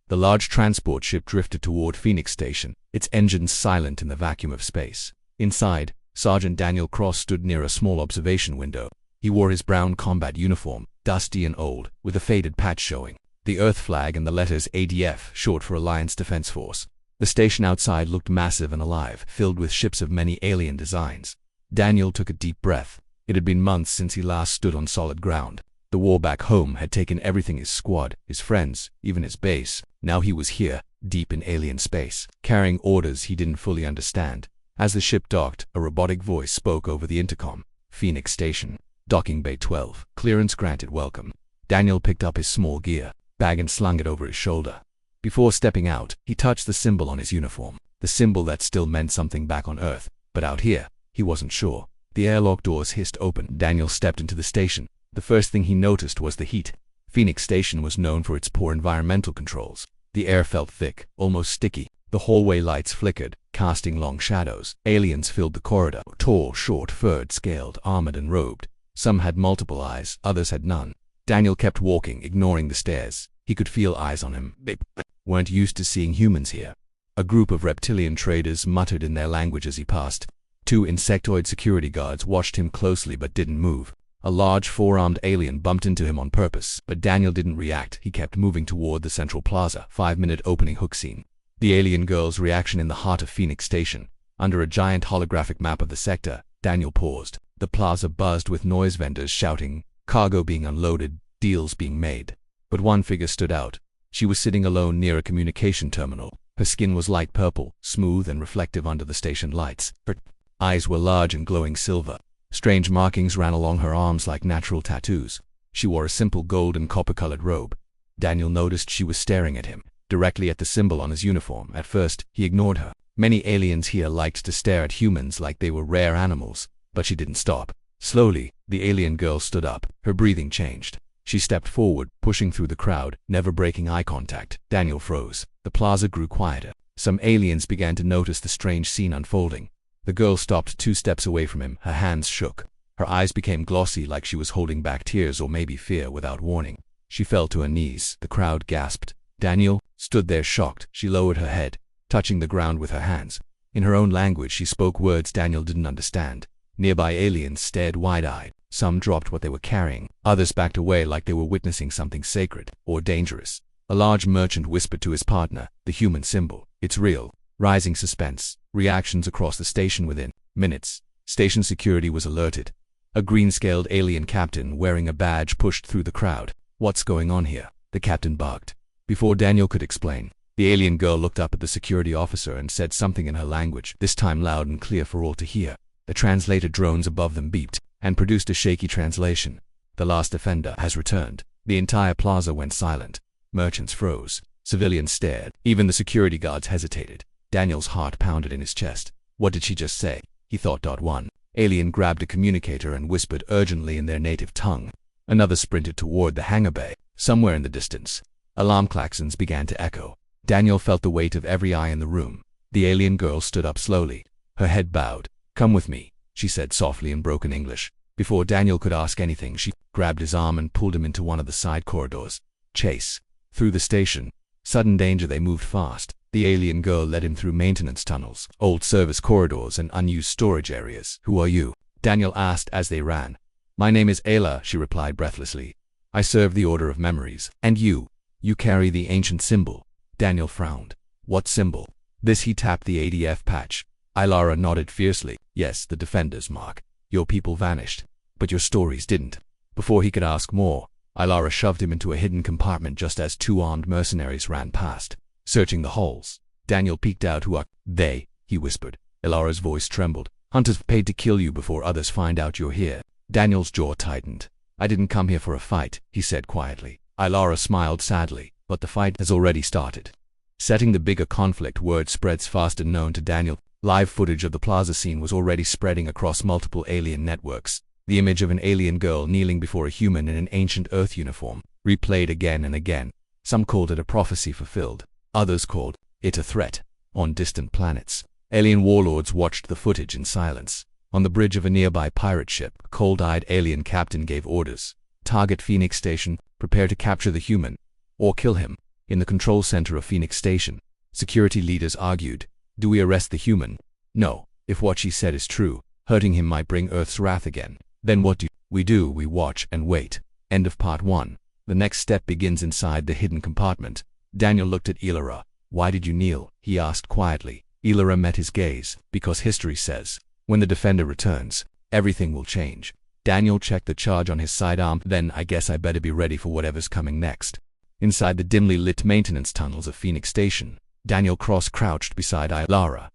The large transport ship drifted toward Phoenix Station, its engines silent in the vacuum of space. Inside, Sergeant Daniel Cross stood near a small observation window. He wore his brown combat uniform, dusty and old, with a faded patch showing. The Earth flag and the letters ADF, short for Alliance Defense Force. The station outside looked massive and alive, filled with ships of many alien designs. Daniel took a deep breath. It had been months since he last stood on solid ground. The war back home had taken everything: his squad, his friends, even his base. Now he was here, deep in alien space, carrying orders he didn't fully understand. As the ship docked, a robotic voice spoke over the intercom. Phoenix Station. Docking Bay 12. Clearance granted. Welcome. Daniel picked up his small gear bag and slung it over his shoulder. Before stepping out, he touched the symbol on his uniform. The symbol that still meant something back on Earth, but out here, he wasn't sure. The airlock doors hissed open. Daniel stepped into the station. The first thing he noticed was the heat. Phoenix Station was known for its poor environmental controls. The air felt thick, almost sticky. The hallway lights flickered, casting long shadows. Aliens filled the corridor. Tall, short, furred, scaled, armored and robed. Some had multiple eyes, others had none. Daniel kept walking, ignoring the stares. He could feel eyes on him. They weren't used to seeing humans here. A group of reptilian traders muttered in their language as he passed. 2 insectoid security guards watched him closely but didn't move. A large 4-armed alien bumped into him on purpose, but Daniel didn't react. He kept moving toward the central plaza. 5-minute opening hook scene. The alien girl's reaction in the heart of Phoenix Station. Under a giant holographic map of the sector, Daniel paused. The plaza buzzed with noise, vendors shouting, cargo being unloaded, deals being made. But one figure stood out. She was sitting alone near a communication terminal. Her skin was light purple, smooth and reflective under the station lights. Her eyes were large and glowing silver. Strange markings ran along her arms like natural tattoos. She wore a simple gold and copper-colored robe. Daniel noticed she was staring at him, directly at the symbol on his uniform. At first, he ignored her. Many aliens here liked to stare at humans like they were rare animals. But she didn't stop. Slowly, the alien girl stood up. Her breathing changed. She stepped forward, pushing through the crowd, never breaking eye contact. Daniel froze. The plaza grew quieter. Some aliens began to notice the strange scene unfolding. The girl stopped 2 steps away from him. Her hands shook. Her eyes became glossy, like she was holding back tears or maybe fear without warning. She fell to her knees. The crowd gasped. Daniel stood there shocked. She lowered her head, touching the ground with her hands. In her own language, she spoke words Daniel didn't understand. Nearby aliens stared wide-eyed. Some dropped what they were carrying. Others backed away like they were witnessing something sacred or dangerous. A large merchant whispered to his partner, the human symbol. It's real. Rising suspense. Reactions across the station within minutes. Station security was alerted. A green-scaled alien captain wearing a badge pushed through the crowd. What's going on here? The captain barked. Before Daniel could explain, the alien girl looked up at the security officer and said something in her language, this time loud and clear for all to hear. The translator drones above them beeped and produced a shaky translation. The last offender has returned. The entire plaza went silent. Merchants froze. Civilians stared. Even the security guards hesitated. Daniel's heart pounded in his chest. What did she just say? He thought. One alien grabbed a communicator and whispered urgently in their native tongue. Another sprinted toward the hangar bay. Somewhere in the distance, alarm klaxons began to echo. Daniel felt the weight of every eye in the room. The alien girl stood up slowly. Her head bowed. Come with me, she said softly in broken English. Before Daniel could ask anything, she grabbed his arm and pulled him into one of the side corridors. Chase. Through the station. Sudden danger. They moved fast. The alien girl led him through maintenance tunnels, old service corridors and unused storage areas. Who are you? Daniel asked as they ran. My name is Ayla, she replied breathlessly. I serve the Order of Memories. And you? You carry the ancient symbol. Daniel frowned. What symbol? This. He tapped the ADF patch. Ilara nodded fiercely. Yes, the Defender's mark. Your people vanished, but your stories didn't. Before he could ask more, Ilara shoved him into a hidden compartment just as 2 armed mercenaries ran past, searching the halls. Daniel peeked out. Who are they? He whispered. Ilara's voice trembled. Hunters paid to kill you before others find out you're here. Daniel's jaw tightened. I didn't come here for a fight, he said quietly. Ilara smiled sadly, but the fight has already started. Setting the bigger conflict. Word spreads fast. Known to Daniel. Live footage of the plaza scene was already spreading across multiple alien networks. The image of an alien girl kneeling before a human in an ancient Earth uniform, replayed again and again. Some called it a prophecy fulfilled. Others called it a threat. On distant planets, alien warlords watched the footage in silence. On the bridge of a nearby pirate ship, a cold-eyed alien captain gave orders. Target Phoenix Station, prepare to capture the human, or kill him. In the control center of Phoenix Station, security leaders argued. Do we arrest the human? No. If what she said is true, hurting him might bring Earth's wrath again. Then what do we do? We watch and wait. End of part 1. The next step begins inside the hidden compartment. Daniel looked at Elara. Why did you kneel? He asked quietly. Elara met his gaze. Because history says, when the defender returns, everything will change. Daniel checked the charge on his sidearm. Then I guess I better be ready for whatever's coming next. Inside the dimly lit maintenance tunnels of Phoenix Station, Daniel crouched beside Elara.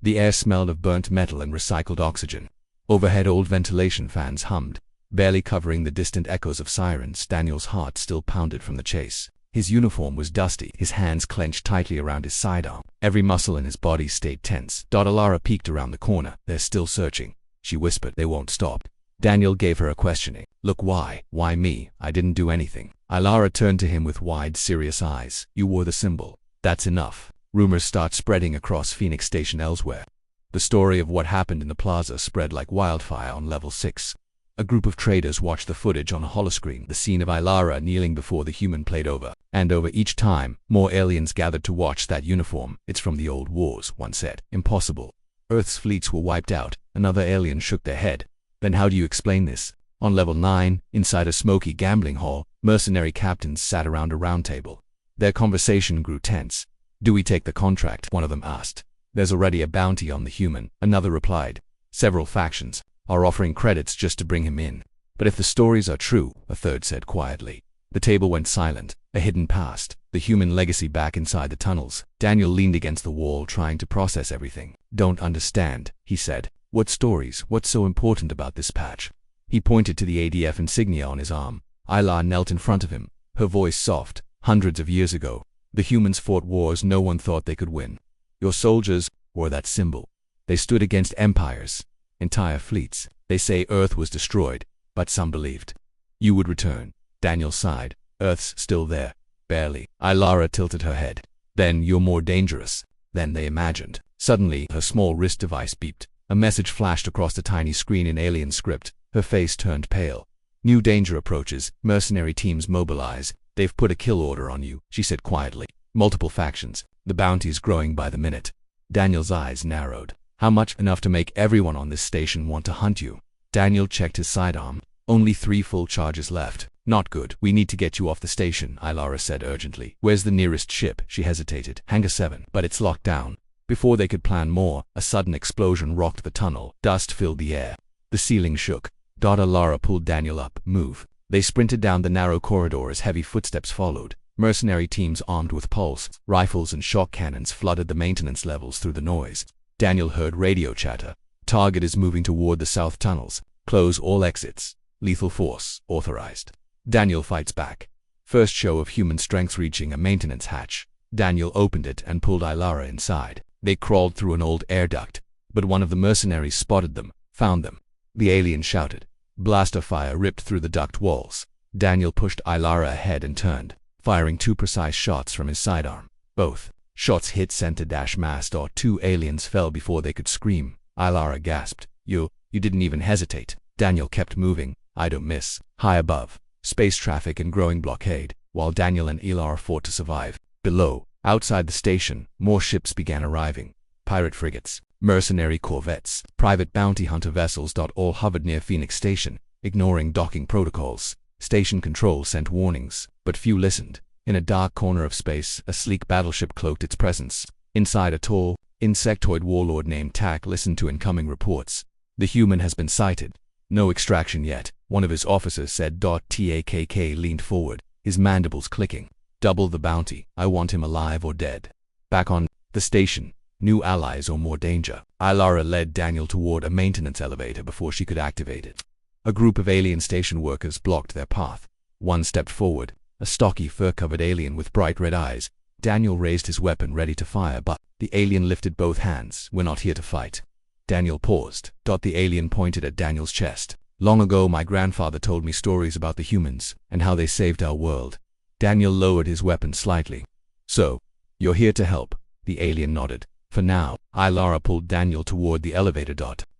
The air smelled of burnt metal and recycled oxygen. Overhead old ventilation fans hummed, barely covering the distant echoes of sirens. Daniel's heart still pounded from the chase. His uniform was dusty, his hands clenched tightly around his sidearm. Every muscle in his body stayed tense. Elara peeked around the corner. They're still searching, she whispered. They won't stop. Daniel gave her a questioning look. Why? Why me? I didn't do anything. Elara turned to him with wide, serious eyes. You wore the symbol. That's enough. Rumors start spreading across Phoenix Station elsewhere. The story of what happened in the plaza spread like wildfire on level 6. A group of traders watched the footage on a holoscreen. The scene of Elara kneeling before the human played over and over. Each time, more aliens gathered to watch that uniform. It's from the old wars, one said. Impossible. Earth's fleets were wiped out. Another alien shook their head. Then how do you explain this? On level 9, inside a smoky gambling hall, mercenary captains sat around a round table. Their conversation grew tense. Do we take the contract? One of them asked. There's already a bounty on the human, another replied. Several factions are offering credits just to bring him in. But if the stories are true, a third said quietly. The table went silent, a hidden past, the human legacy back inside the tunnels. Daniel leaned against the wall trying to process everything. Don't understand, he said. What stories? What's so important about this patch? He pointed to the ADF insignia on his arm. Elara knelt in front of him, her voice soft. Hundreds of years ago, the humans fought wars no one thought they could win. Your soldiers wore that symbol. They stood against empires, entire fleets. They say Earth was destroyed, but some believed you would return. Daniel sighed. Earth's still there. Barely. Elara tilted her head. Then you're more dangerous than they imagined. Suddenly, her small wrist device beeped. A message flashed across the tiny screen in alien script. Her face turned pale. New danger approaches. Mercenary teams mobilize. They've put a kill order on you, she said quietly. Multiple factions. The bounty's growing by the minute. Daniel's eyes narrowed. How much? Enough to make everyone on this station want to hunt you. Daniel checked his sidearm. Only 3 full charges left. Not good. We need to get you off the station, Elara said urgently. Where's the nearest ship? She hesitated. Hangar 7. But it's locked down. Before they could plan more, a sudden explosion rocked the tunnel. Dust filled the air. The ceiling shook. Elara pulled Daniel up. Move. They sprinted down the narrow corridor as heavy footsteps followed. Mercenary teams armed with pulse rifles and shock cannons flooded the maintenance levels through the noise. Daniel heard radio chatter. Target is moving toward the south tunnels. Close all exits. Lethal force authorized. Daniel fights back. First show of human strength reaching a maintenance hatch. Daniel opened it and pulled Elara inside. They crawled through an old air duct, but one of the mercenaries spotted them, found them. The alien shouted. Blaster fire ripped through the duct walls. Daniel pushed Elara ahead and turned, firing 2 precise shots from his sidearm. Both shots hit center-mast. 2 aliens fell before they could scream. Elara gasped. You didn't even hesitate. Daniel kept moving. I don't miss. High above, space traffic and growing blockade, while Daniel and Elara fought to survive. Below, outside the station, more ships began arriving. Pirate frigates, mercenary corvettes, private bounty hunter vessels. All hovered near Phoenix Station, ignoring docking protocols. Station control sent warnings, but few listened. In a dark corner of space, a sleek battleship cloaked its presence. Inside, a tall, insectoid warlord named Tak listened to incoming reports. The human has been sighted. No extraction yet, one of his officers said. Tak leaned forward, his mandibles clicking. Double the bounty. I want him alive or dead. Back on the station, new allies or more danger. Elara led Daniel toward a maintenance elevator before she could activate it. A group of alien station workers blocked their path. One stepped forward, a stocky fur-covered alien with bright red eyes. Daniel raised his weapon ready to fire, but the alien lifted both hands. We're not here to fight. Daniel paused. The alien pointed at Daniel's chest. Long ago my grandfather told me stories about the humans and how they saved our world. Daniel lowered his weapon slightly. So, you're here to help? The alien nodded. For now. Elara pulled Daniel toward the elevator.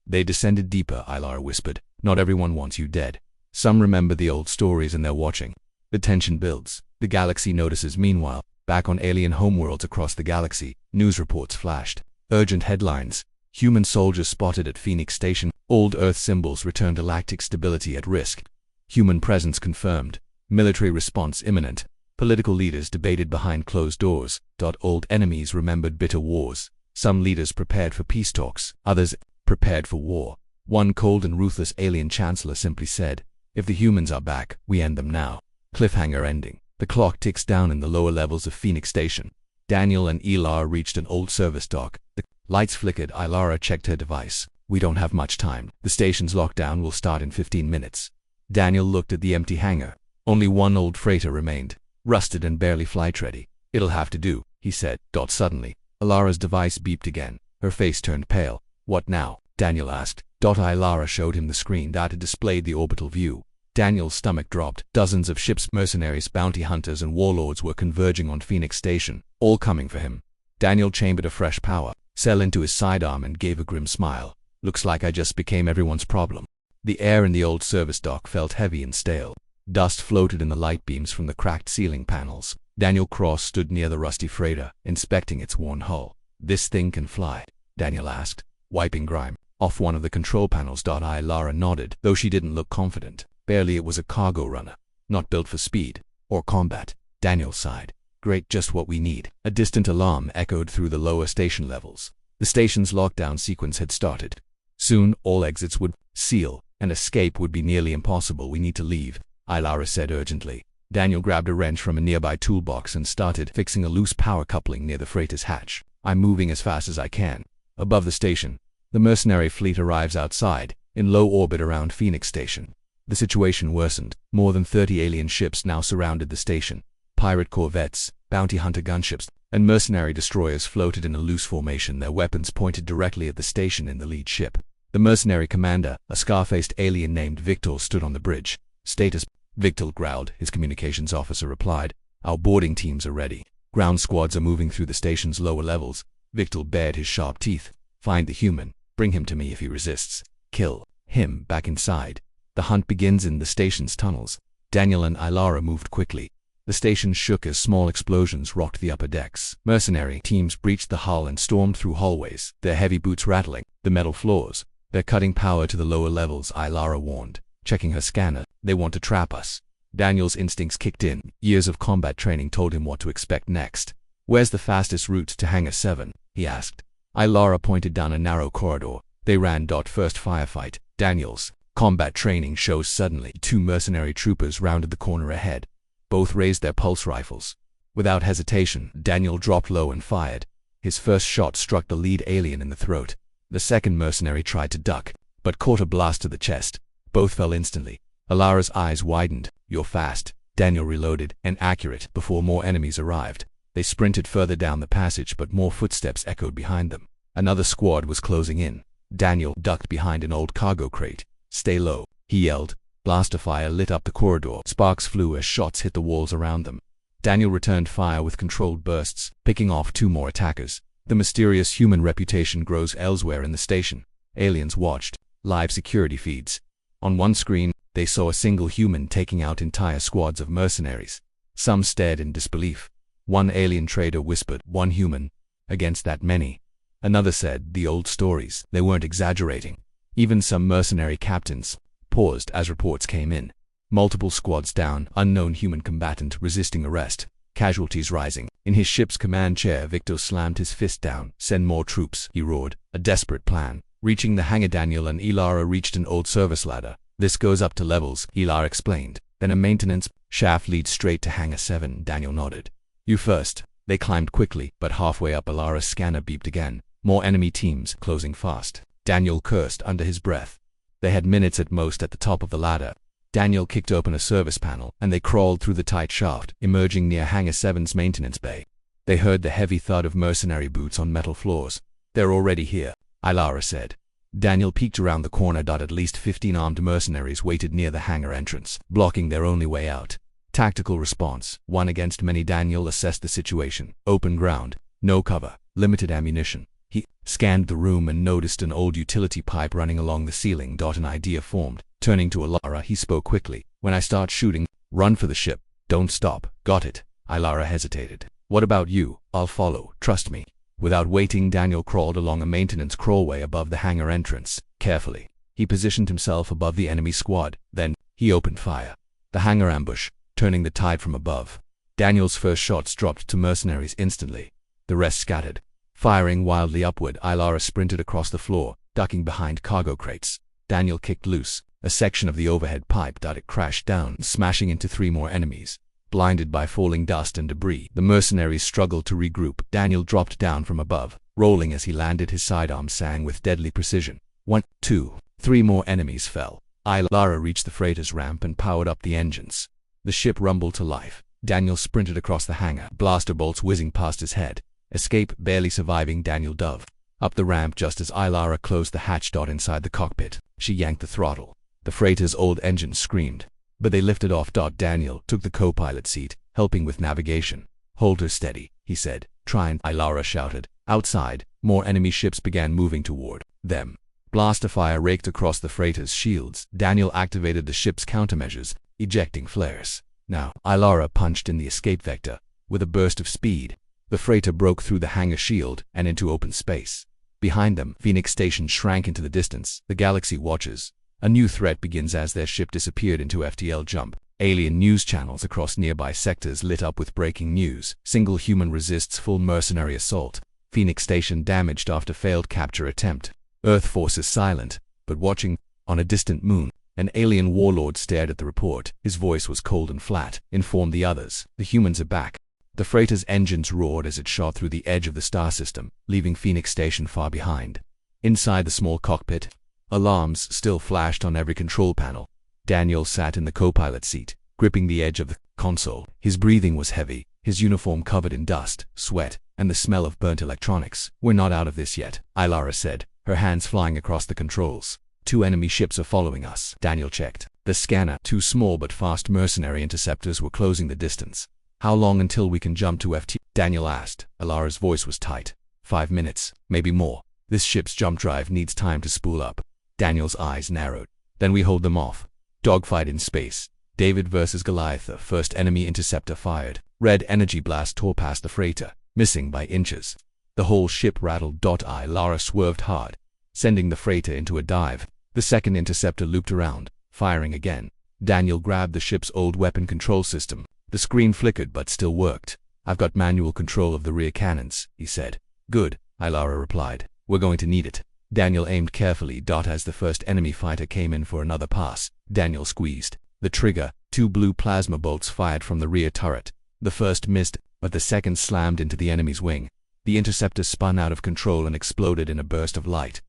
They descended deeper, Elara whispered. Not everyone wants you dead. Some remember the old stories and they're watching. The tension builds. The galaxy notices. Meanwhile, Back on alien homeworlds across the galaxy, news reports flashed. Urgent headlines. Human soldiers spotted at Phoenix Station. Old Earth symbols return. Galactic stability at risk. Human presence confirmed. Military response imminent. Political leaders debated behind closed doors. Old enemies remembered bitter wars. Some leaders prepared for peace talks. Others prepared for war. One cold and ruthless alien chancellor simply said, "If the humans are back, we end them now." Cliffhanger ending. The clock ticks down in the lower levels of Phoenix Station. Daniel and Ilara reached an old service dock. The lights flickered. Ilara checked her device. "We don't have much time. The station's lockdown will start in 15 minutes. Daniel looked at the empty hangar. Only one old freighter remained, rusted and barely flight-ready. "It'll have to do," he said. Suddenly, Ilara's device beeped again. Her face turned pale. "What now?" Daniel asked. Ilara showed him the screen that had displayed the orbital view. Daniel's stomach dropped. Dozens of ships, mercenaries, bounty hunters, and warlords were converging on Phoenix Station, all coming for him. Daniel chambered a fresh power cell into his sidearm and gave a grim smile. "Looks like I just became everyone's problem." The air in the old service dock felt heavy and stale. Dust floated in the light beams from the cracked ceiling panels. Daniel Cross stood near the rusty freighter, inspecting its worn hull. "This thing can fly?" Daniel asked, wiping grime off one of the control panels. Ilara nodded, though she didn't look confident. "Barely. It was a cargo runner, not built for speed or combat." Daniel sighed. "Great, just what we need." A distant alarm echoed through the lower station levels. The station's lockdown sequence had started. Soon, all exits would seal, and escape would be nearly impossible. "We need to leave," Ilara said urgently. Daniel grabbed a wrench from a nearby toolbox and started fixing a loose power coupling near the freighter's hatch. "I'm moving as fast as I can." Above the station, the mercenary fleet arrives outside, in low orbit around Phoenix Station. The situation worsened. More than 30 alien ships now surrounded the station. Pirate corvettes, bounty hunter gunships, and mercenary destroyers floated in a loose formation, their weapons pointed directly at the station in the lead ship. The mercenary commander, a scar-faced alien named Victor, stood on the bridge. "Status?" Victor growled. His communications officer replied, "Our boarding teams are ready. Ground squads are moving through the station's lower levels." Victor bared his sharp teeth. "Find the human. Bring him to me. If he resists, kill him." Back inside, the hunt begins in the station's tunnels. Daniel and Ilara moved quickly. The station shook as small explosions rocked the upper decks. Mercenary teams breached the hull and stormed through hallways, their heavy boots rattling the metal floors. "They're cutting power to the lower levels," Ilara warned, checking her scanner. "They want to trap us." Daniel's instincts kicked in. Years of combat training told him what to expect next. "Where's the fastest route to Hangar 7? He asked. Ilara pointed down a narrow corridor. They ran. First firefight. Daniel's combat training shows. Suddenly, two mercenary troopers rounded the corner ahead. Both raised their pulse rifles. Without hesitation, Daniel dropped low and fired. His first shot struck the lead alien in the throat. The second mercenary tried to duck, but caught a blast to the chest. Both fell instantly. Ilara's eyes widened. "You're fast." Daniel reloaded, and accurate, before more enemies arrived. They sprinted further down the passage, but more footsteps echoed behind them. Another squad was closing in. Daniel ducked behind an old cargo crate. "Stay low," he yelled. Blaster fire lit up the corridor. Sparks flew as shots hit the walls around them. Daniel returned fire with controlled bursts, picking off two more attackers. The mysterious human reputation grows elsewhere in the station. Aliens watched. Live security feeds. On one screen, they saw a single human taking out entire squads of mercenaries. Some stared in disbelief. One alien trader whispered, "One human against that many." Another said, "The old stories. They weren't exaggerating." Even some mercenary captains paused as reports came in. Multiple squads down, unknown human combatant resisting arrest, casualties rising. In his ship's command chair, Victor slammed his fist down. "Send more troops," he roared. A desperate plan. Reaching the hangar, Daniel and Ilara reached an old service ladder. "This goes up to levels," Ilara explained. "Then a maintenance shaft leads straight to Hangar 7. Daniel nodded. "You first." They climbed quickly, but halfway up, Ilara's scanner beeped again. More enemy teams closing fast. Daniel cursed under his breath. They had minutes at most at the top of the ladder. Daniel kicked open a service panel, and they crawled through the tight shaft, emerging near Hangar 7's maintenance bay. They heard the heavy thud of mercenary boots on metal floors. "They're already here," Ilara said. Daniel peeked around the corner. At least 15 armed mercenaries waited near the hangar entrance, blocking their only way out. Tactical response. One against many. Daniel assessed the situation. Open ground. No cover. Limited ammunition. He scanned the room and noticed an old utility pipe running along the ceiling. An idea formed. Turning to Ilara, he spoke quickly. "When I start shooting, run for the ship. Don't stop." "Got it." Ilara hesitated. What about you? I'll follow, trust me. Without waiting, Daniel crawled along a maintenance crawlway above the hangar entrance. Carefully, he positioned himself above the enemy squad. Then, he opened fire. The hangar ambush, turning the tide from above. Daniel's first shots dropped to mercenaries instantly. The rest scattered. Firing wildly upward, Ilara sprinted across the floor, ducking behind cargo crates. Daniel kicked loose. A section of the overhead pipe that crashed down, smashing into 3 more enemies. Blinded by falling dust and debris, the mercenaries struggled to regroup. Daniel dropped down from above, rolling as he landed. His sidearm sang with deadly precision. 1, 2, 3 more enemies fell. Ilara reached the freighter's ramp and powered up the engines. The ship rumbled to life. Daniel sprinted across the hangar, blaster bolts whizzing past his head. Escape, barely surviving. Daniel dove up the ramp just as Ilara closed the hatch. Inside the cockpit, she yanked the throttle. The freighter's old engines screamed, but they lifted off. Daniel took the co-pilot seat, helping with navigation. Hold her steady, he said. Try and, Ilara shouted. Outside, more enemy ships began moving toward them. Blaster fire raked across the freighter's shields. Daniel activated the ship's countermeasures, ejecting flares. Now, Ilara punched in the escape vector. With a burst of speed, the freighter broke through the hangar shield and into open space. Behind them, Phoenix Station shrank into the distance. The Galaxy watches. A new threat begins as their ship disappeared into FTL jump. Alien news channels across nearby sectors lit up with breaking news. Single human resists full mercenary assault. Phoenix Station damaged after failed capture attempt. Earth forces silent, but watching. On a distant moon, an alien warlord stared at the report. His voice was cold and flat. Inform the others. The humans are back. The freighter's engines roared as it shot through the edge of the star system, leaving Phoenix Station far behind. Inside the small cockpit, alarms still flashed on every control panel. Daniel sat in the co-pilot seat, gripping the edge of the console. His breathing was heavy, his uniform covered in dust, sweat, and the smell of burnt electronics. We're not out of this yet, Ilara said, her hands flying across the controls. 2 enemy ships are following us. Daniel checked the scanner. 2 small but fast mercenary interceptors were closing the distance. How long until we can jump to FT? Daniel asked. Ilara's voice was tight. 5 minutes, maybe more. This ship's jump drive needs time to spool up. Daniel's eyes narrowed. Then we hold them off. Dogfight in space. David versus Goliath. The first enemy interceptor fired. Red energy blast tore past the freighter, missing by inches. The whole ship rattled. Ilara swerved hard, sending the freighter into a dive. The second interceptor looped around, firing again. Daniel grabbed the ship's old weapon control system. The screen flickered but still worked. I've got manual control of the rear cannons, he said. Good, Ilara replied. We're going to need it. Daniel aimed carefully. As the first enemy fighter came in for another pass, Daniel squeezed the trigger. 2 blue plasma bolts fired from the rear turret. The first missed, but the second slammed into the enemy's wing. The interceptor spun out of control and exploded in a burst of light.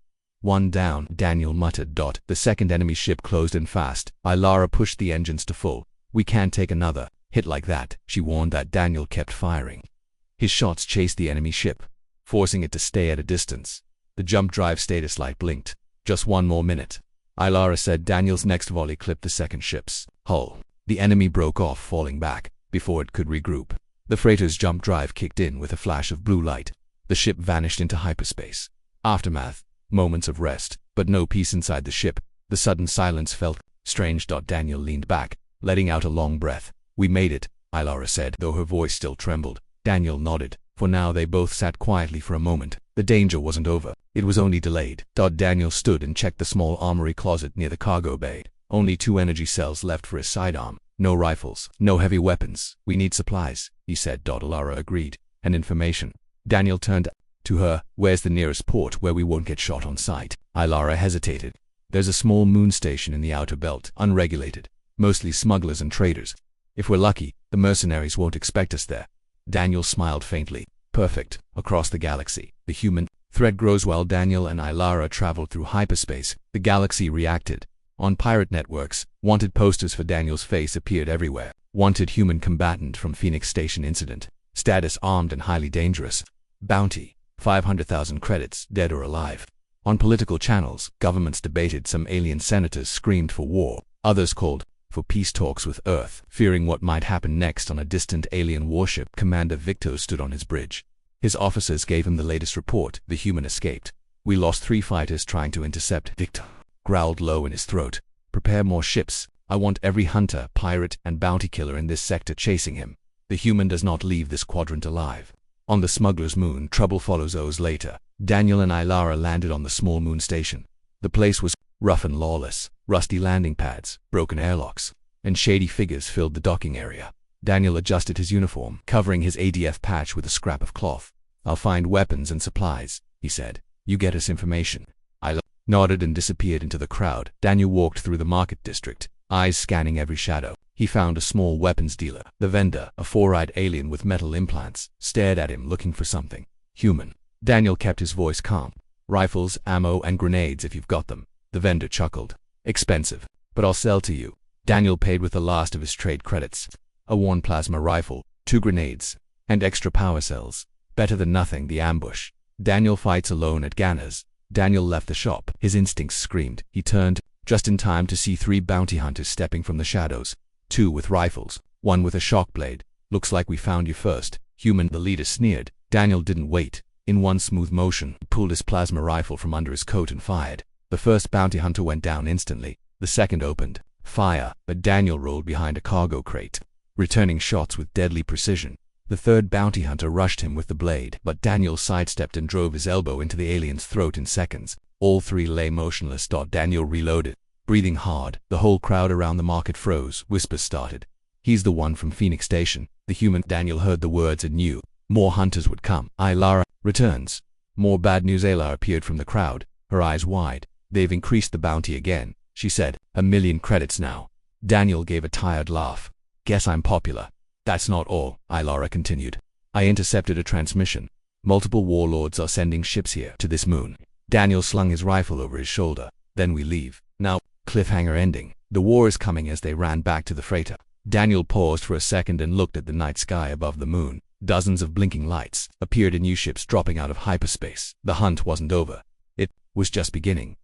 1 down, Daniel muttered. The second enemy ship closed in fast. Ilara pushed the engines to full. We can't take another hit like that, she warned. Daniel kept firing. His shots chased the enemy ship, forcing it to stay at a distance. The jump drive status light blinked. Just 1 more minute, Ilara said. Daniel's next volley clipped the second ship's hull. The enemy broke off, falling back before it could regroup. The freighter's jump drive kicked in with a flash of blue light. The ship vanished into hyperspace. Aftermath. Moments of rest, but no peace inside the ship. The sudden silence felt strange. Daniel leaned back, letting out a long breath. We made it, Ilara said, though her voice still trembled. Daniel nodded. For now they both sat quietly for a moment. The danger wasn't over. It was only delayed. Daniel stood and checked the small armory closet near the cargo bay. Only 2 energy cells left for his sidearm. No rifles, no heavy weapons. We need supplies, he said. Ilara agreed. And information. Daniel turned to her. Where's the nearest port where we won't get shot on sight? Ilara hesitated. There's a small moon station in the outer belt, unregulated. Mostly smugglers and traders. If we're lucky, the mercenaries won't expect us there. Daniel smiled faintly. Perfect. Across the galaxy, the human threat grows while Daniel and Ilara traveled through hyperspace. The galaxy reacted. On pirate networks, wanted posters for Daniel's face appeared everywhere. Wanted human combatant from Phoenix Station incident. Status armed and highly dangerous. Bounty, 500,000 credits, dead or alive. On political channels, governments debated. Some alien senators screamed for war. Others called for peace talks with Earth. Fearing what might happen next on a distant alien warship, Commander Victor stood on his bridge. His officers gave him the latest report. The human escaped. We lost 3 fighters trying to intercept. Victor growled low in his throat. Prepare more ships. I want every hunter, pirate, and bounty killer in this sector chasing him. The human does not leave this quadrant alive. On the smuggler's moon, trouble follows hours later. Daniel and Ilara landed on the small moon station. The place was rough and lawless. Rusty landing pads, broken airlocks, and shady figures filled the docking area. Daniel adjusted his uniform, covering his ADF patch with a scrap of cloth. "I'll find weapons and supplies," he said. "You get us information." I nodded and disappeared into the crowd. Daniel walked through the market district, eyes scanning every shadow. He found a small weapons dealer. The vendor, a four-eyed alien with metal implants, stared at him looking for something human. Daniel kept his voice calm. "Rifles, ammo, and grenades if you've got them." The vendor chuckled. "Expensive, but I'll sell to you." Daniel paid with the last of his trade credits. A worn plasma rifle, 2 grenades, and extra power cells. Better than nothing. The ambush. Daniel fights alone at Ganna's. Daniel left the shop. His instincts screamed. He turned, just in time to see 3 bounty hunters stepping from the shadows. 2 with rifles, 1 with a shock blade. "Looks like we found you first, human," the leader sneered. Daniel didn't wait. In one smooth motion, he pulled his plasma rifle from under his coat and fired. The first bounty hunter went down instantly. The second opened fire, but Daniel rolled behind a cargo crate, returning shots with deadly precision. The third bounty hunter rushed him with the blade, but Daniel sidestepped and drove his elbow into the alien's throat in seconds. All 3 lay motionless. Daniel reloaded, breathing hard. The whole crowd around the market froze. Whispers started. "He's the one from Phoenix Station." The human. Daniel heard the words and knew more hunters would come. Ilara returns. More bad news. Ayla appeared from the crowd, her eyes wide. "They've increased the bounty again," she said. "1,000,000 credits now." Daniel gave a tired laugh. "Guess I'm popular." "That's not all," Ilara continued. "I intercepted a transmission. Multiple warlords are sending ships here to this moon." Daniel slung his rifle over his shoulder. "Then we leave. Now, cliffhanger ending. The war is coming." As they ran back to the freighter, Daniel paused for a second and looked at the night sky above the moon. Dozens of blinking lights appeared in new ships dropping out of hyperspace. The hunt wasn't over. It was just beginning.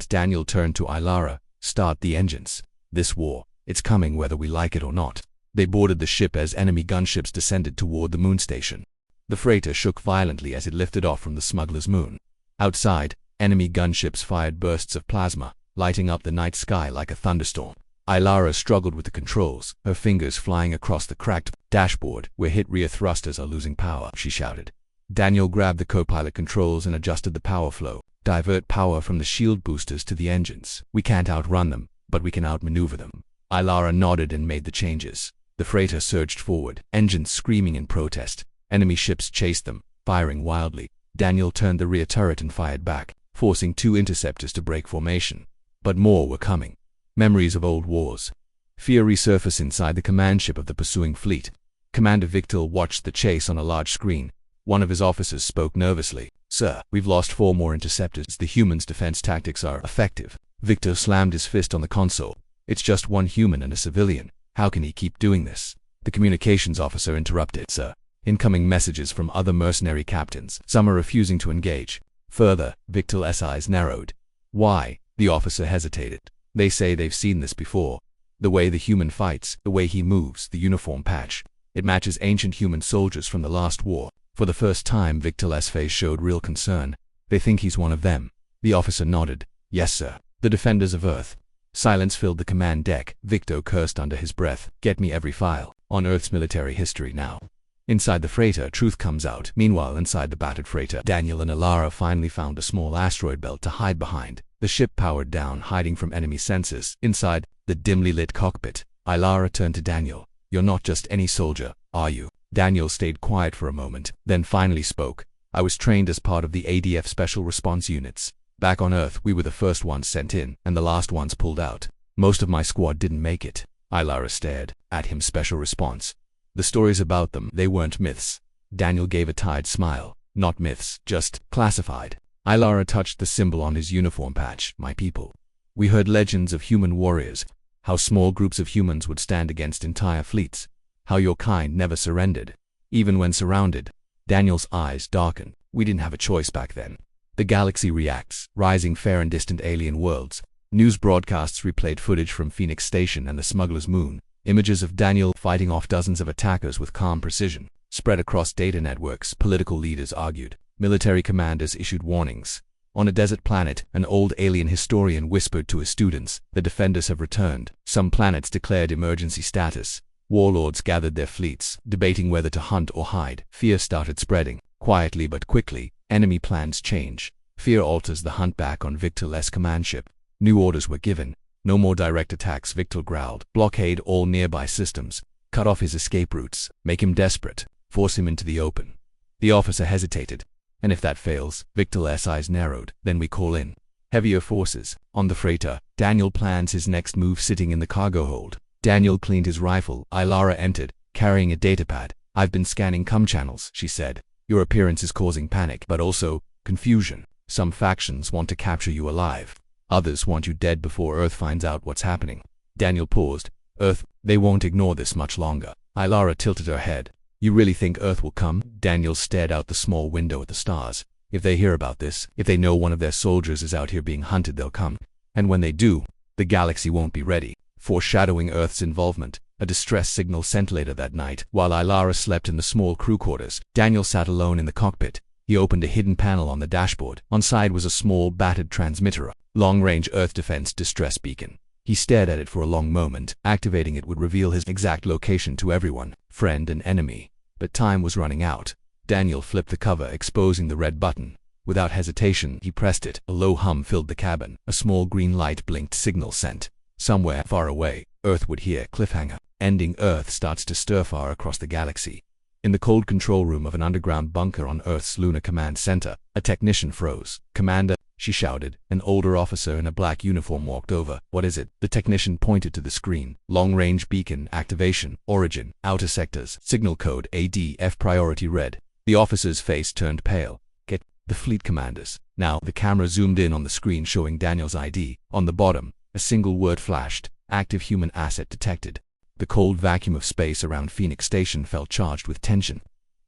Daniel turned to Ilara. "Start the engines. This war, it's coming whether we like it or not." They boarded the ship as enemy gunships descended toward the moon station. The freighter shook violently as it lifted off from the smuggler's moon. Outside, enemy gunships fired bursts of plasma, lighting up the night sky like a thunderstorm. Ilara struggled with the controls, her fingers flying across the cracked dashboard. "We're hit. Rear thrusters are losing power," she shouted. Daniel grabbed the co-pilot controls and adjusted the power flow. "Divert power from the shield boosters to the engines. We can't outrun them, but we can outmaneuver them." Ilara nodded and made the changes. The freighter surged forward, engines screaming in protest. Enemy ships chased them, firing wildly. Daniel turned the rear turret and fired back, forcing 2 interceptors to break formation. But more were coming. Memories of old wars. Fear resurfaced inside the command ship of the pursuing fleet. Commander Victor watched the chase on a large screen. One of his officers spoke nervously. "Sir, we've lost 4 more interceptors. The humans' defense tactics are effective." Victor slammed his fist on the console. "It's just 1 human and a civilian. How can he keep doing this?" The communications officer interrupted. "Sir, incoming messages from other mercenary captains. Some are refusing to engage." Further, Victor's eyes narrowed. "Why?" The officer hesitated. "They say they've seen this before. The way the human fights, the way he moves, the uniform patch. It matches ancient human soldiers from the last war." For the first time, Victor's face showed real concern. "They think he's one of them." The officer nodded. "Yes, sir. The defenders of Earth." Silence filled the command deck. Victor cursed under his breath. "Get me every file on Earth's military history now." Inside the freighter, truth comes out. Meanwhile, inside the battered freighter, Daniel and Ilara finally found a small asteroid belt to hide behind. The ship powered down, hiding from enemy sensors. Inside the dimly lit cockpit, Ilara turned to Daniel. "You're not just any soldier, are you?" Daniel stayed quiet for a moment, then finally spoke. "I was trained as part of the ADF Special Response Units. Back on Earth, we were the first ones sent in, and the last ones pulled out. Most of my squad didn't make it." Ilara stared at him. "Special response. The stories about them, they weren't myths." Daniel gave a tired smile. "Not myths, just classified." Ilara touched the symbol on his uniform patch. "My people. We heard legends of human warriors, how small groups of humans would stand against entire fleets, how your kind never surrendered, even when surrounded." Daniel's eyes darkened. "We didn't have a choice back then. The galaxy reacts, rising fair and distant alien worlds." News broadcasts replayed footage from Phoenix Station and the smuggler's moon. Images of Daniel fighting off dozens of attackers with calm precision spread across data networks. Political leaders argued. Military commanders issued warnings. On a desert planet, an old alien historian whispered to his students, "The defenders have returned." Some planets declared emergency status. Warlords gathered their fleets, debating whether to hunt or hide. Fear started spreading. Quietly but quickly, enemy plans change. Fear alters the hunt back on Victor's command ship. New orders were given. No more direct attacks, Victor growled. Blockade all nearby systems. Cut off his escape routes. Make him desperate. Force him into the open. The officer hesitated. And if that fails, Victor's eyes narrowed. Then we call in heavier forces. On the freighter, Daniel plans his next move sitting in the cargo hold. Daniel cleaned his rifle. Ilara entered, carrying a datapad. I've been scanning comm channels, she said. Your appearance is causing panic, but also confusion. Some factions want to capture you alive. Others want you dead before Earth finds out what's happening. Daniel paused. Earth, they won't ignore this much longer. Ilara tilted her head. You really think Earth will come? Daniel stared out the small window at the stars. If they hear about this, if they know one of their soldiers is out here being hunted, they'll come. And when they do, the galaxy won't be ready. Foreshadowing Earth's involvement, a distress signal sent later that night. While Ilara slept in the small crew quarters, Daniel sat alone in the cockpit. He opened a hidden panel on the dashboard. On side was a small, battered transmitter, long-range Earth defense distress beacon. He stared at it for a long moment. Activating it would reveal his exact location to everyone, friend and enemy. But time was running out. Daniel flipped the cover, exposing the red button. Without hesitation, he pressed it. A low hum filled the cabin. A small green light blinked, signal sent. Somewhere far away, Earth would hear. Cliffhanger. Ending. Earth starts to stir far across the galaxy. In the cold control room of an underground bunker on Earth's Lunar Command Center, a technician froze. Commander, she shouted. An older officer in a black uniform walked over. What is it? The technician pointed to the screen. Long-range beacon activation. Origin. Outer sectors. Signal code ADF. Priority red. The officer's face turned pale. Get the fleet commanders. Now, the camera zoomed in on the screen showing Daniel's ID. On the bottom, a single word flashed. Active human asset detected. The cold vacuum of space around Phoenix Station felt charged with tension.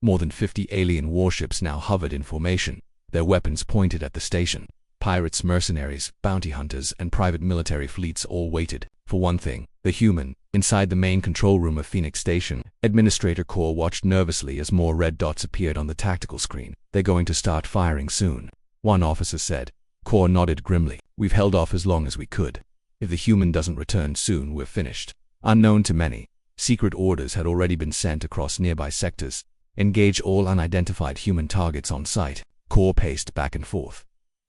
More than 50 alien warships now hovered in formation, their weapons pointed at the station. Pirates, mercenaries, bounty hunters, and private military fleets all waited. For one thing, the human. Inside the main control room of Phoenix Station, Administrator Core watched nervously as more red dots appeared on the tactical screen. They're going to start firing soon, one officer said. Core nodded grimly. We've held off as long as we could. If the human doesn't return soon, we're finished. Unknown to many, secret orders had already been sent across nearby sectors. Engage all unidentified human targets on site. Core paced back and forth.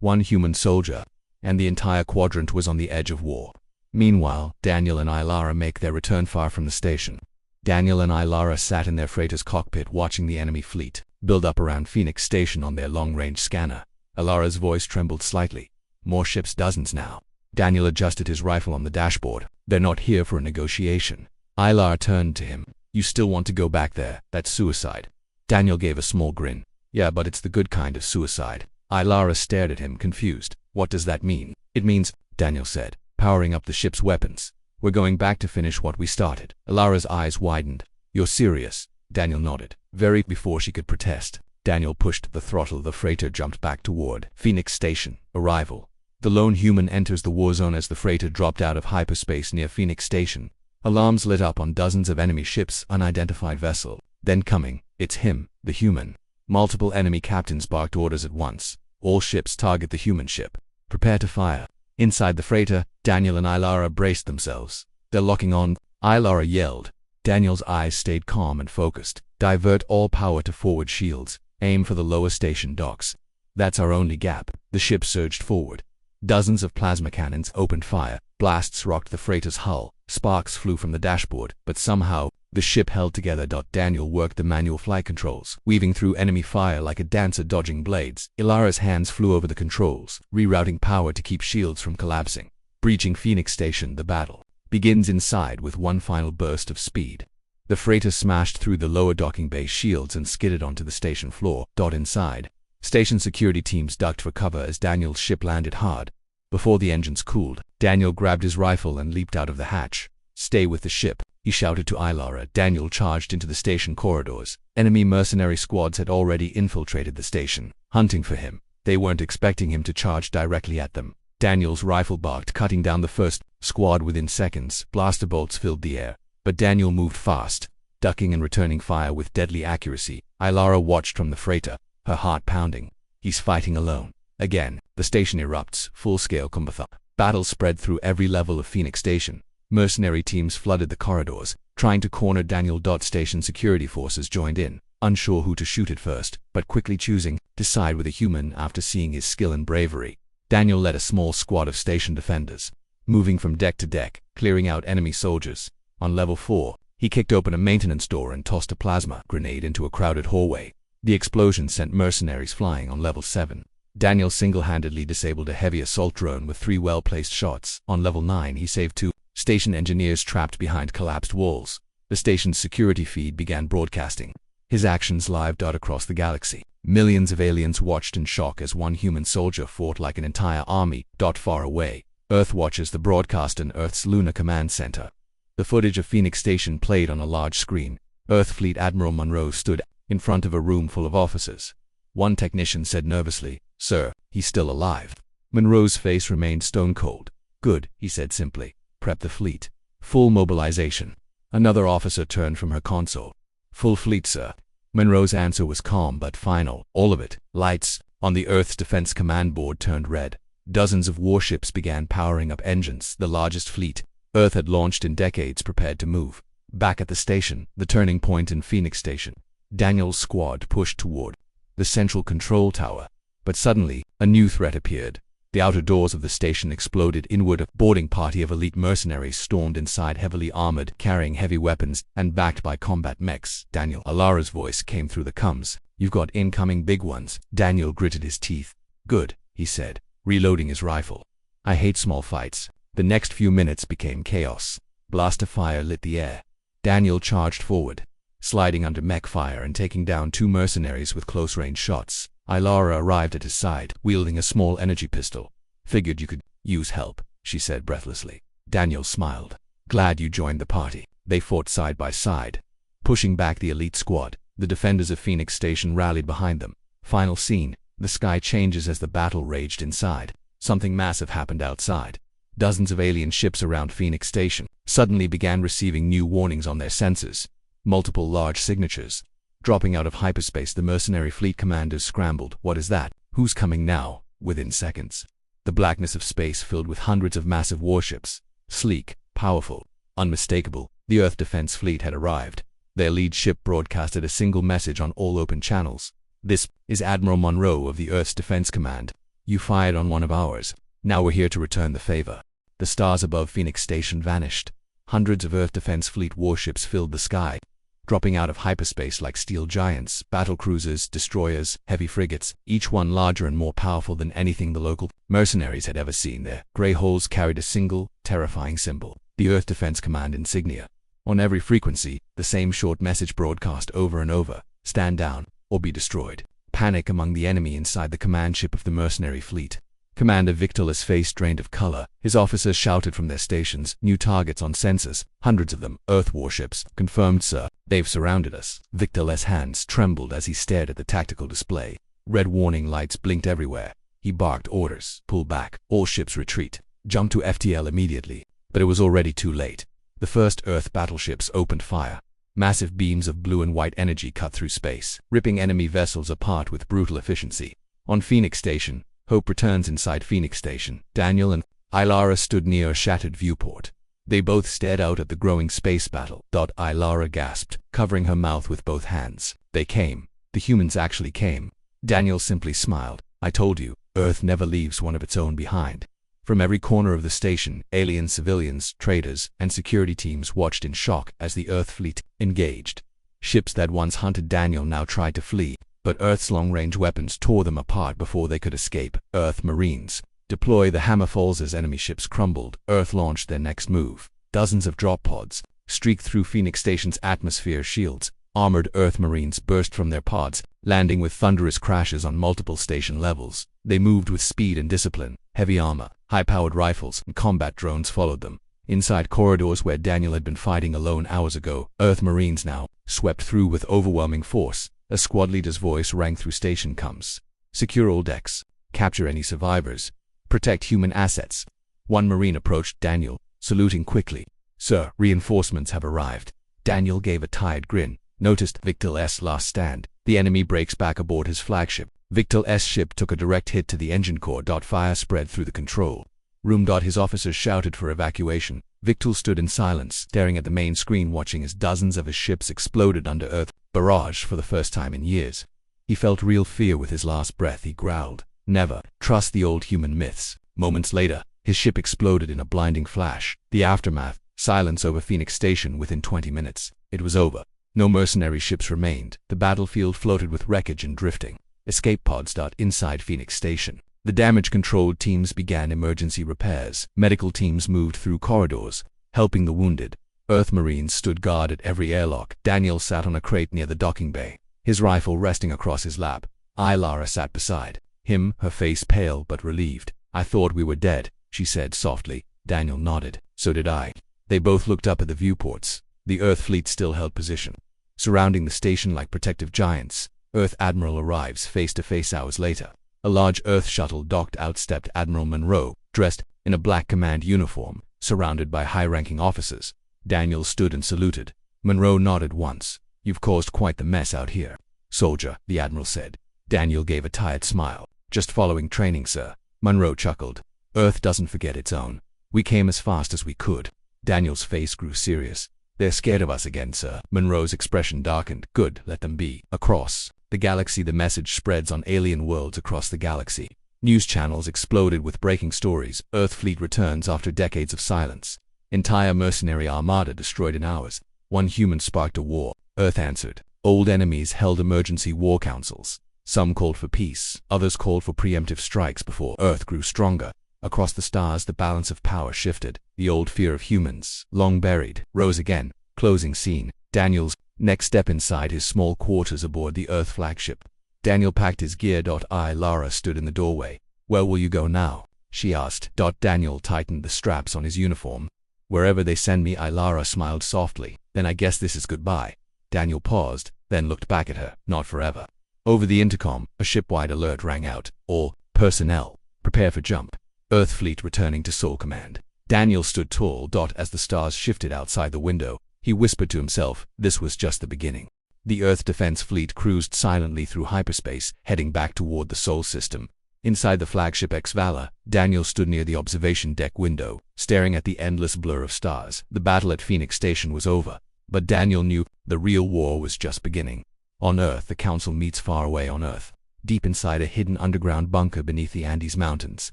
One human soldier, and the entire quadrant was on the edge of war. Meanwhile, Daniel and Ilara make their return far from the station. Daniel and Ilara sat in their freighter's cockpit watching the enemy fleet build up around Phoenix Station on their long-range scanner. Ilara's voice trembled slightly. More ships, dozens now. Daniel adjusted his rifle on the dashboard. They're not here for a negotiation. Ilara turned to him. You still want to go back there? That's suicide. Daniel gave a small grin. Yeah, but it's the good kind of suicide. Ilara stared at him, confused. What does that mean? It means, Daniel said, powering up the ship's weapons. We're going back to finish what we started. Ilara's eyes widened. You're serious? Daniel nodded. Very. Before she could protest, Daniel pushed the throttle. The freighter jumped back toward Phoenix Station. Arrival. The lone human enters the war zone as the freighter dropped out of hyperspace near Phoenix Station. Alarms lit up on dozens of enemy ships, unidentified vessel. Then coming, it's him, the human. Multiple enemy captains barked orders at once. All ships target the human ship. Prepare to fire. Inside the freighter, Daniel and Ilara braced themselves. They're locking on. Ilara yelled. Daniel's eyes stayed calm and focused. Divert all power to forward shields. Aim for the lower station docks. That's our only gap. The ship surged forward. Dozens of plasma cannons opened fire. Blasts rocked the freighter's hull. Sparks flew from the dashboard, but somehow, the ship held together. Daniel worked the manual flight controls, weaving through enemy fire like a dancer dodging blades. Ilara's hands flew over the controls, rerouting power to keep shields from collapsing. Breaching Phoenix Station, the battle begins inside with one final burst of speed. The freighter smashed through the lower docking bay shields and skidded onto the station floor. Inside, station security teams ducked for cover as Daniel's ship landed hard. Before the engines cooled, Daniel grabbed his rifle and leaped out of the hatch. Stay with the ship, he shouted to Ilara. Daniel charged into the station corridors. Enemy mercenary squads had already infiltrated the station, hunting for him. They weren't expecting him to charge directly at them. Daniel's rifle barked, cutting down the first squad within seconds. Blaster bolts filled the air. But Daniel moved fast, ducking and returning fire with deadly accuracy. Ilara watched from the freighter, her heart pounding. He's fighting alone. Again, the station erupts, full-scale combat. Battle spread through every level of Phoenix Station. Mercenary teams flooded the corridors, trying to corner Daniel. Station security forces joined in, unsure who to shoot at first, but quickly choosing to side with a human after seeing his skill and bravery. Daniel led a small squad of station defenders, moving from deck to deck, clearing out enemy soldiers. On level 4, he kicked open a maintenance door and tossed a plasma grenade into a crowded hallway. The explosion sent mercenaries flying. On level 7, Daniel single-handedly disabled a heavy assault drone with 3 well-placed shots. On level 9, he saved 2 station engineers trapped behind collapsed walls. The station's security feed began broadcasting his actions live. Across the galaxy, millions of aliens watched in shock as one human soldier fought like an entire army. Far away, Earth watches the broadcast in Earth's lunar command center. The footage of Phoenix Station played on a large screen. Earth Fleet Admiral Monroe stood in front of a room full of officers. One technician said nervously, "Sir, he's still alive." Monroe's face remained stone-cold. "Good," he said simply. "Prep the fleet. Full mobilization." Another officer turned from her console. "Full fleet, sir." Monroe's answer was calm but final. All of it. Lights on the Earth's Defense Command board turned red. Dozens of warships began powering up engines. The largest fleet Earth had launched in decades prepared to move. Back at the station, the turning point in Phoenix Station, Daniel's squad pushed toward the central control tower. But suddenly, a new threat appeared. The outer doors of the station exploded inward. A boarding party of elite mercenaries stormed inside, heavily armored, carrying heavy weapons, and backed by combat mechs. "Daniel," Alara's voice came through the comms. "You've got incoming big ones." Daniel gritted his teeth. "Good," he said, reloading his rifle. "I hate small fights." The next few minutes became chaos. Blaster fire lit the air. Daniel charged forward, sliding under mech fire and taking down 2 mercenaries with close-range shots. Ilara arrived at his side, wielding a small energy pistol. "Figured you could use help," she said breathlessly. Daniel smiled. "Glad you joined the party." They fought side by side, pushing back the elite squad. The defenders of Phoenix Station rallied behind them. Final scene. The sky changes as the battle raged inside. Something massive happened outside. Dozens of alien ships around Phoenix Station suddenly began receiving new warnings on their sensors. Multiple large signatures. Dropping out of hyperspace, the mercenary fleet commanders scrambled. "What is that? Who's coming now?" Within seconds, the blackness of space filled with hundreds of massive warships. Sleek, powerful, unmistakable, the Earth Defense Fleet had arrived. Their lead ship broadcasted a single message on all open channels. "This is Admiral Monroe of the Earth's Defense Command. You fired on one of ours. Now we're here to return the favor." The stars above Phoenix Station vanished. Hundreds of Earth Defense Fleet warships filled the sky, dropping out of hyperspace like steel giants, battle cruisers, destroyers, heavy frigates, each one larger and more powerful than anything the local mercenaries had ever seen. Their gray hulls carried a single, terrifying symbol, the Earth Defense Command insignia. On every frequency, the same short message broadcast over and over: "Stand down, or be destroyed." Panic among the enemy inside the command ship of the mercenary fleet. Commander Victor's face drained of color. His officers shouted from their stations. "New targets on sensors. Hundreds of them. Earth warships." "Confirmed, sir. They've surrounded us." Victor's hands trembled as he stared at the tactical display. Red warning lights blinked everywhere. He barked orders. "Pull back. All ships retreat. Jump to FTL immediately." But it was already too late. The first Earth battleships opened fire. Massive beams of blue and white energy cut through space, ripping enemy vessels apart with brutal efficiency. On Phoenix Station, hope returns. Inside Phoenix Station, Daniel and Ilara stood near a shattered viewport. They both stared out at the growing space battle. Ilara gasped, covering her mouth with both hands. "They came. The humans actually came." Daniel simply smiled. "I told you, Earth never leaves one of its own behind." From every corner of the station, alien civilians, traders, and security teams watched in shock as the Earth fleet engaged. Ships that once hunted Daniel now tried to flee, but Earth's long-range weapons tore them apart before they could escape. Earth Marines deploy the hammerfalls as enemy ships crumbled. Earth launched their next move. Dozens of drop pods streaked through Phoenix Station's atmosphere shields. Armored Earth Marines burst from their pods, landing with thunderous crashes on multiple station levels. They moved with speed and discipline. Heavy armor, high-powered rifles, and combat drones followed them. Inside corridors where Daniel had been fighting alone hours ago, Earth Marines now swept through with overwhelming force. A squad leader's voice rang through station comms. "Secure all decks. Capture any survivors. Protect human assets." One Marine approached Daniel, saluting quickly. "Sir, reinforcements have arrived." Daniel gave a tired grin. "Noticed Victor's last stand. The enemy breaks back aboard his flagship." Victor's ship took a direct hit to the engine core. Fire spread through the control Room. His officers shouted for evacuation. Victul stood in silence, staring at the main screen, watching as dozens of his ships exploded under Earth barrage for the first time in years. He felt real fear with his last breath. He growled, "Never trust the old human myths." Moments later, his ship exploded in a blinding flash. The aftermath, silence over Phoenix Station within 20 minutes. It was over. No mercenary ships remained. The battlefield floated with wreckage and drifting. Escape pods. Inside Phoenix Station, the damage control teams began emergency repairs. Medical teams moved through corridors, helping the wounded. Earth Marines stood guard at every airlock. Daniel sat on a crate near the docking bay, his rifle resting across his lap. Ilara sat beside him, her face pale but relieved. "I thought we were dead," she said softly. Daniel nodded. "So did I." They both looked up at the viewports. The Earth fleet still held position, surrounding the station like protective giants. Earth Admiral arrives face-to-face hours later. A large Earth shuttle docked. Out stepped Admiral Monroe, dressed in a black command uniform, surrounded by high-ranking officers. Daniel stood and saluted. Monroe nodded once. "You've caused quite the mess out here, soldier," the Admiral said. Daniel gave a tired smile. "Just following training, sir." Monroe chuckled. "Earth doesn't forget its own. We came as fast as we could." Daniel's face grew serious. "They're scared of us again, sir." Monroe's expression darkened. "Good, let them be." Across the galaxy, the message spreads on alien worlds across the galaxy. News channels exploded with breaking stories. Earth fleet returns after decades of silence. Entire mercenary armada destroyed in hours. One human sparked a war. Earth answered. Old enemies held emergency war councils. Some called for peace. Others called for preemptive strikes before Earth grew stronger. Across the stars, the balance of power shifted. The old fear of humans, long buried, rose again. Closing scene. Daniel's next step inside his small quarters aboard the Earth flagship. Daniel packed his gear. Lara stood in the doorway. "Where will you go now?" she asked. Daniel tightened the straps on his uniform. "Wherever they send me." Lara smiled softly. "Then I guess this is goodbye." Daniel paused, then looked back at her. "Not forever." Over the intercom, a ship-wide alert rang out. "All personnel, prepare for jump. Earth fleet returning to Sol Command." Daniel stood tall. As the stars shifted outside the window, he whispered to himself, this was just the beginning. The Earth Defense Fleet cruised silently through hyperspace, heading back toward the Sol system. Inside the flagship X-Valor, Daniel stood near the observation deck window, staring at the endless blur of stars. The battle at Phoenix Station was over, but Daniel knew the real war was just beginning. On Earth, the Council meets far away on Earth, deep inside a hidden underground bunker beneath the Andes Mountains.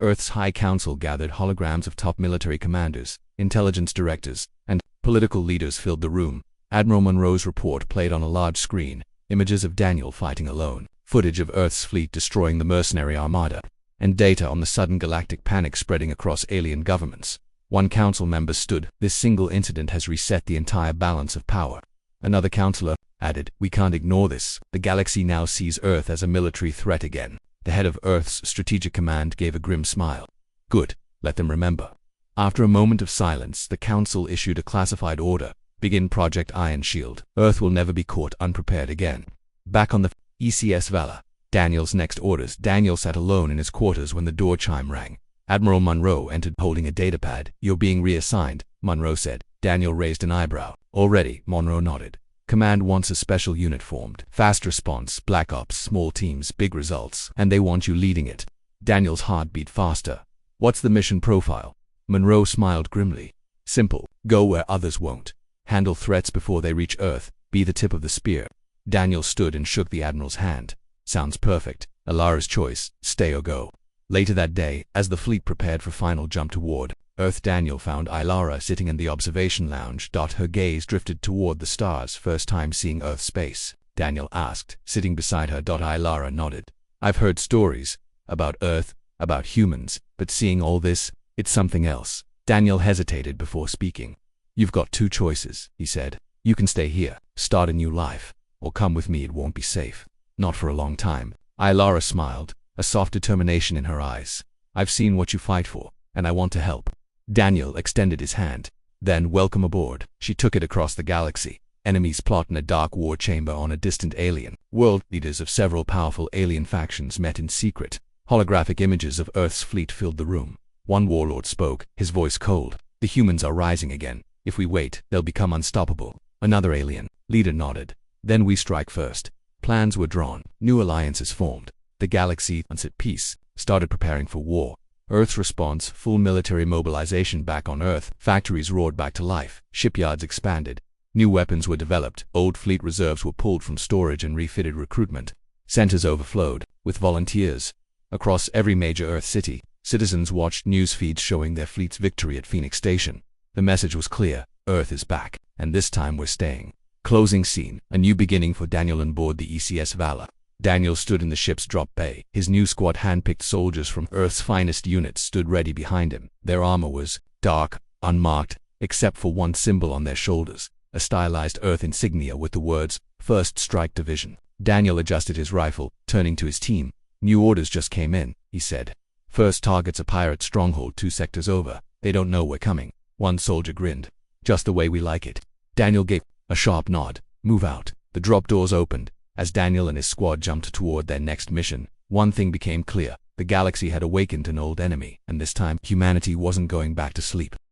Earth's High Council gathered. Holograms of top military commanders, intelligence directors, and political leaders filled the room. Admiral Monroe's report played on a large screen, images of Daniel fighting alone, footage of Earth's fleet destroying the mercenary armada, and data on the sudden galactic panic spreading across alien governments. One council member stood. "This single incident has reset the entire balance of power." Another counselor added, "We can't ignore this. The galaxy now sees Earth as a military threat again." The head of Earth's Strategic Command gave a grim smile. "Good, let them remember." After a moment of silence, the council issued a classified order. "Begin Project Iron Shield. Earth will never be caught unprepared again." Back on the ECS Valor, Daniel's next orders. Daniel sat alone in his quarters when the door chime rang. Admiral Monroe entered holding a datapad. "You're being reassigned," Monroe said. Daniel raised an eyebrow. "Already," Monroe nodded. "Command wants a special unit formed. Fast response, black ops, small teams, big results, and they want you leading it." Daniel's heart beat faster. "What's the mission profile?" Monroe smiled grimly. "Simple. Go where others won't. Handle threats before they reach Earth. Be the tip of the spear." Daniel stood and shook the Admiral's hand. "Sounds perfect. Alara's choice. Stay or go." Later that day, as the fleet prepared for final jump toward Earth, Daniel found Ilara sitting in the observation lounge. Her gaze drifted toward the stars. "First time seeing Earth space?" Daniel asked, sitting beside her. Ilara nodded. "I've heard stories about Earth, about humans, but seeing all this, it's something else." Daniel hesitated before speaking. "You've got two choices," he said. "You can stay here, start a new life, or come with me. It won't be safe. Not for a long time." Ilara smiled, a soft determination in her eyes. "I've seen what you fight for, and I want to help." Daniel extended his hand. "Then welcome aboard." She took it across the galaxy. Enemies plot in a dark war chamber on a distant alien world. Leaders of several powerful alien factions met in secret. Holographic images of Earth's fleet filled the room. One warlord spoke, his voice cold. "The humans are rising again. If we wait, they'll become unstoppable." Another alien leader nodded. "Then we strike first." Plans were drawn. New alliances formed. The galaxy, once at peace, started preparing for war. Earth's response, full military mobilization back on Earth. Factories roared back to life. Shipyards expanded. New weapons were developed. Old fleet reserves were pulled from storage and refitted. Recruitment centers overflowed with volunteers. Across every major Earth city, citizens watched news feeds showing their fleet's victory at Phoenix Station. The message was clear: Earth is back, and this time we're staying. Closing scene, a new beginning for Daniel on board the ECS Valor. Daniel stood in the ship's drop bay. His new squad, handpicked soldiers from Earth's finest units, stood ready behind him. Their armor was dark, unmarked, except for one symbol on their shoulders, a stylized Earth insignia with the words, "First Strike Division." Daniel adjusted his rifle, turning to his team. "New orders just came in," he said. "First target's a pirate stronghold 2 sectors over. They don't know we're coming." One soldier grinned. "Just the way we like it." Daniel gave a sharp nod. "Move out." The drop doors opened. As Daniel and his squad jumped toward their next mission, one thing became clear: the galaxy had awakened an old enemy, and this time humanity wasn't going back to sleep.